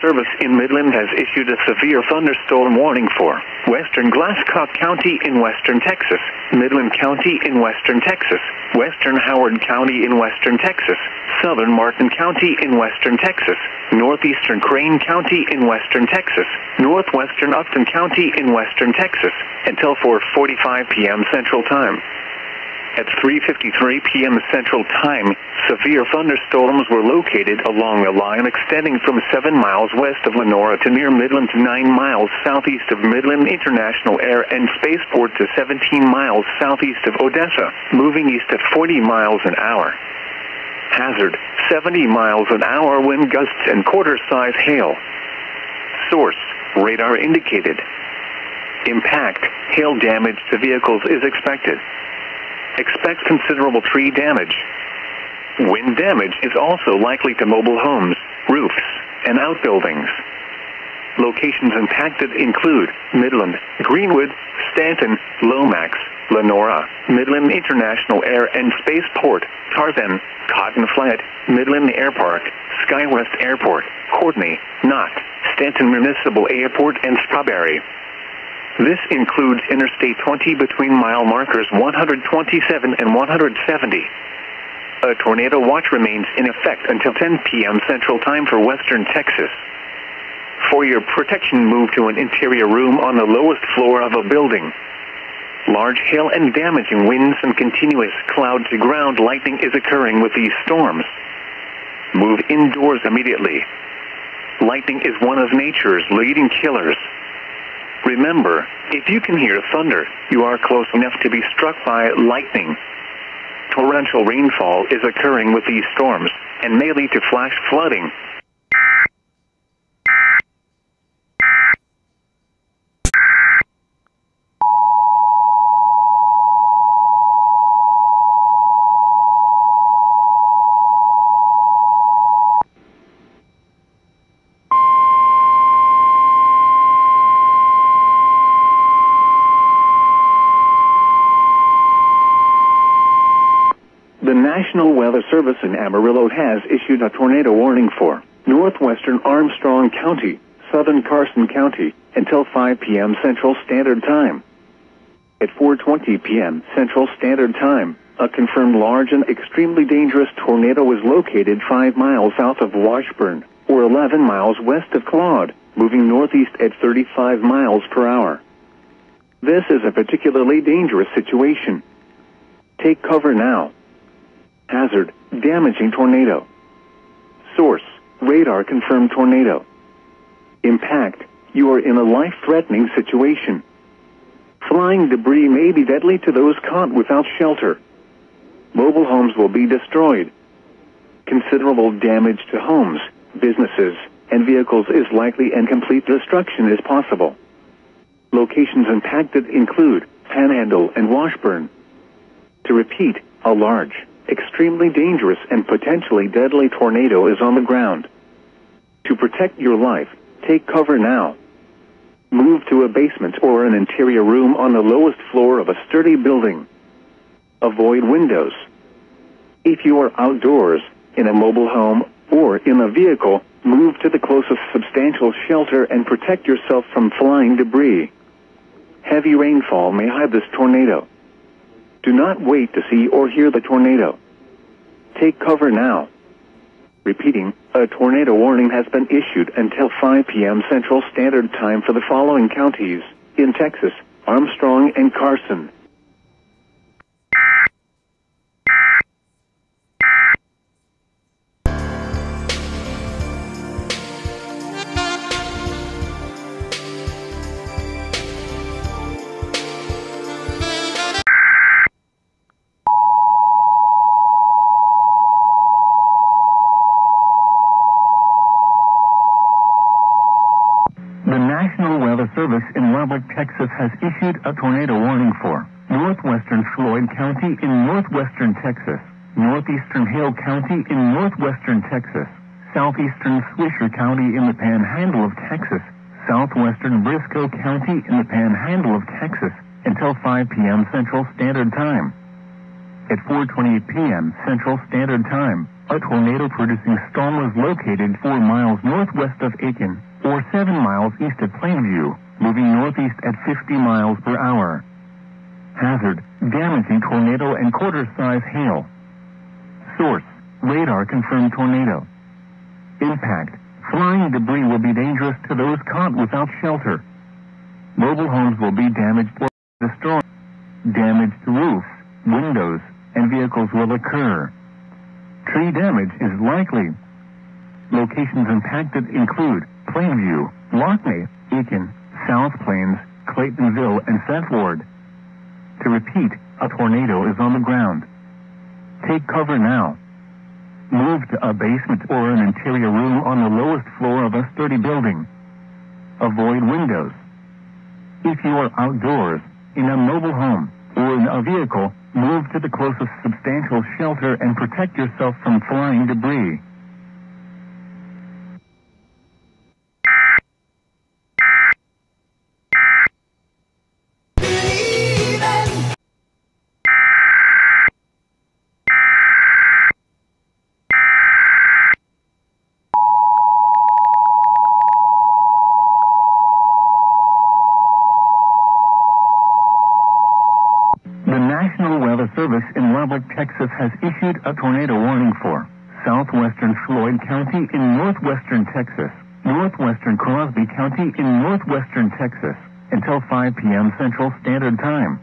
Service in Midland has issued a severe thunderstorm warning for western Glasscock County in western Texas, Midland County in western Texas, western Howard County in western Texas, southern Martin County in western Texas, northeastern Crane County in western Texas, northwestern Upton County in western Texas, until 4:45 p.m. Central Time. At 3:53 p.m. Central Time, severe thunderstorms were located along a line extending from 7 miles west of Lenora to near Midland to 9 miles southeast of Midland International Air and Spaceport to 17 miles southeast of Odessa, moving east at 40 miles an hour. Hazard, 70 miles an hour wind gusts and quarter-size hail. Source, radar indicated. Impact, hail damage to vehicles is expected. Expect considerable tree damage. Wind damage is also likely to mobile homes, roofs, and outbuildings. Locations impacted include Midland, Greenwood, Stanton, Lomax, Lenora, Midland International Air and Spaceport, Tarzan, Cotton Flat, Midland Air Park, SkyWest Airport, Courtney, Knott, Stanton Municipal Airport, and Strawberry. This includes Interstate 20 between mile markers 127 and 170. A tornado watch remains in effect until 10 p.m. Central Time for western Texas. For your protection, move to an interior room on the lowest floor of a building. Large hail and damaging winds and continuous cloud-to-ground lightning is occurring with these storms. Move indoors immediately. Lightning is one of nature's leading killers. Remember, if you can hear thunder, you are close enough to be struck by lightning. Torrential rainfall is occurring with these storms and may lead to flash flooding. The National Weather Service in Amarillo has issued a tornado warning for northwestern Armstrong County, southern Carson County, until 5 p.m. Central Standard Time. At 4:20 p.m. Central Standard Time, a confirmed large and extremely dangerous tornado is located 5 miles south of Washburn, or 11 miles west of Claude, moving northeast at 35 miles per hour. This is a particularly dangerous situation. Take cover now. Hazard, damaging tornado. Source, radar confirmed tornado. Impact, you are in a life-threatening situation. Flying debris may be deadly to those caught without shelter. Mobile homes will be destroyed. Considerable damage to homes, businesses, and vehicles is likely and complete destruction is possible. Locations impacted include Panhandle and Washburn. To repeat, a large, extremely dangerous and potentially deadly tornado is on the ground. To protect your life, take cover now. Move to a basement or an interior room on the lowest floor of a sturdy building. Avoid windows. If you are outdoors, in a mobile home, or in a vehicle, move to the closest substantial shelter and protect yourself from flying debris. Heavy rainfall may hide this tornado. Do not wait to see or hear the tornado. Take cover now. Repeating, a tornado warning has been issued until 5 p.m. Central Standard Time for the following counties in Texas: Armstrong and Carson. The National Weather Service in Lubbock, Texas has issued a tornado warning for northwestern Floyd County in northwestern Texas, northeastern Hale County in northwestern Texas, southeastern Swisher County in the Panhandle of Texas, southwestern Briscoe County in the Panhandle of Texas, until 5 p.m. Central Standard Time. At 4:20 p.m. Central Standard Time, A tornado-producing storm was located 4 miles northwest of Aiken, or 7 miles east of Plainview, moving northeast at 50 miles per hour. Hazard, damaging tornado and quarter-size hail. Source, radar confirmed tornado. Impact, flying debris will be dangerous to those caught without shelter. Mobile homes will be damaged or destroyed. Damage to roofs, windows, and vehicles will occur. Tree damage is likely. Locations impacted include Plainview, Lockney, Aiken, South Plains, Claytonville, and Setward. To repeat, a tornado is on the ground. Take cover now. Move to a basement or an interior room on the lowest floor of a sturdy building. Avoid windows. If you are outdoors, in a mobile home, or in a vehicle, move to the closest substantial shelter and protect yourself from flying debris. The National Weather Service in Lubbock, Texas has issued a tornado warning for southwestern Floyd County in northwestern Texas, northwestern Crosby County in northwestern Texas, until 5 p.m. Central Standard Time.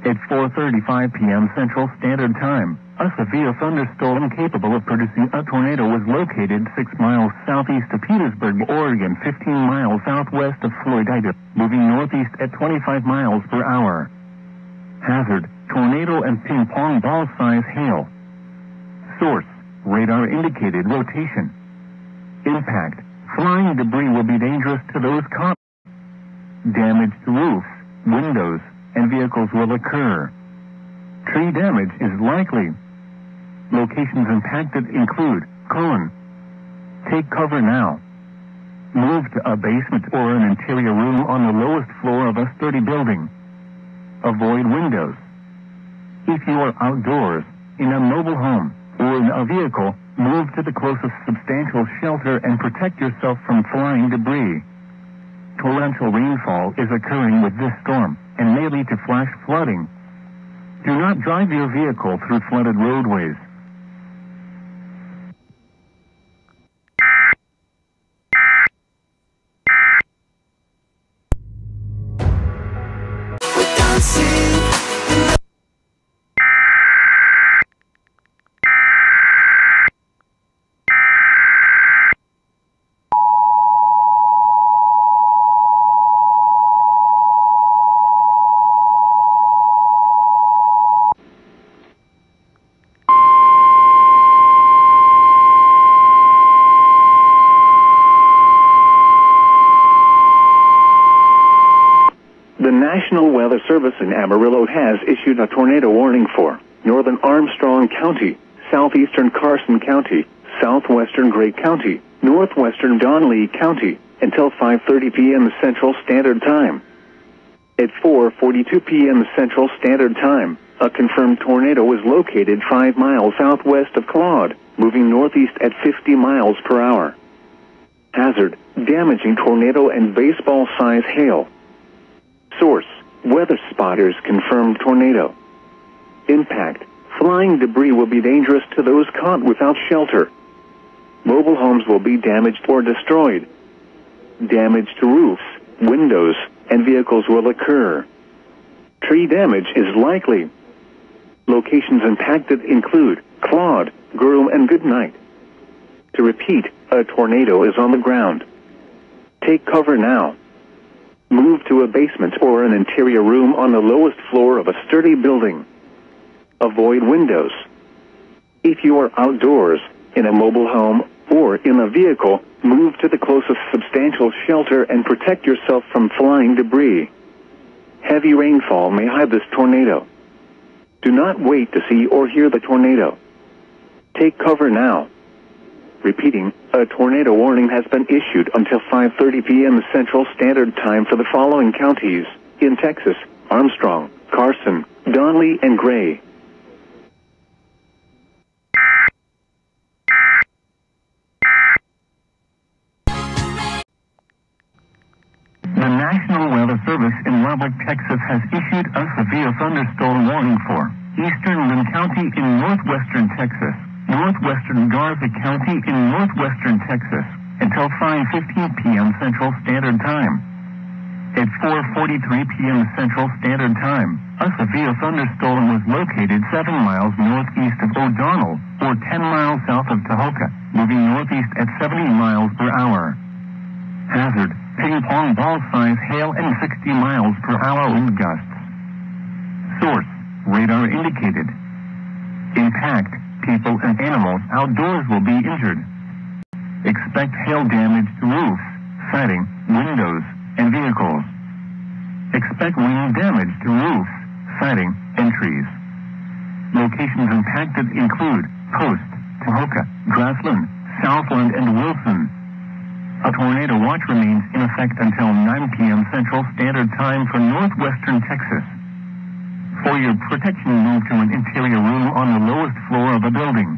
At 4:35 p.m. Central Standard Time, a severe thunderstorm capable of producing a tornado was located 6 miles southeast of Petersburg, Oregon, 15 miles southwest of Floyd, Idaho, moving northeast at 25 miles per hour. Hazard, tornado and ping-pong ball-size hail. Source, radar indicated rotation. Impact, flying debris will be dangerous to those caught. Damage to roofs, windows, and vehicles will occur. Tree damage is likely. Locations impacted include Cullen. Take cover now. Move to a basement or an interior room on the lowest floor of a sturdy building. Avoid windows. If you are outdoors, in a mobile home, or in a vehicle, move to the closest substantial shelter and protect yourself from flying debris. Torrential rainfall is occurring with this storm and may lead to flash flooding. Do not drive your vehicle through flooded roadways. The National Weather Service in Amarillo has issued a tornado warning for northern Armstrong County, southeastern Carson County, southwestern Gray County, northwestern Donley County, until 5:30 p.m. Central Standard Time. At 4:42 p.m. Central Standard Time, a confirmed tornado was located 5 miles southwest of Claude, moving northeast at 50 miles per hour. Hazard, damaging tornado and baseball-size hail. Source, weather spotters confirmed tornado. Impact, flying debris will be dangerous to those caught without shelter. Mobile homes will be damaged or destroyed. Damage to roofs, windows, and vehicles will occur. Tree damage is likely. Locations impacted include Claude, Groom, and Goodnight. To repeat, a tornado is on the ground. Take cover now. Move to a basement or an interior room on the lowest floor of a sturdy building. Avoid windows. If you are outdoors, in a mobile home, or in a vehicle, move to the closest substantial shelter and protect yourself from flying debris. Heavy rainfall may hide this tornado. Do not wait to see or hear the tornado. Take cover now. Repeating, a tornado warning has been issued until 5:30 p.m. Central Standard Time for the following counties in Texas: Armstrong, Carson, Donley, and Gray. Texas has issued a severe thunderstorm warning for eastern Lynn County in northwestern Texas, northwestern Garza County in northwestern Texas, until 5:15 p.m. Central Standard Time. At 4:43 p.m. Central Standard Time, a severe thunderstorm was located 7 miles northeast of O'Donnell, or 10 miles south of Tahoka, moving northeast at 70 miles per hour. Hazard, ping-pong ball-size hail and 60 miles per hour wind gusts. Source, radar indicated. Impact, people and animals outdoors will be injured. Expect hail damage to roofs, siding, windows, and vehicles. Expect wind damage to roofs, siding, and trees. Locations impacted include Post, Tahoka, Grassland, Southland, and Wilson. A tornado watch remains in effect until 9 p.m. Central Standard Time for northwestern Texas. For your protection, move to an interior room on the lowest floor of a building.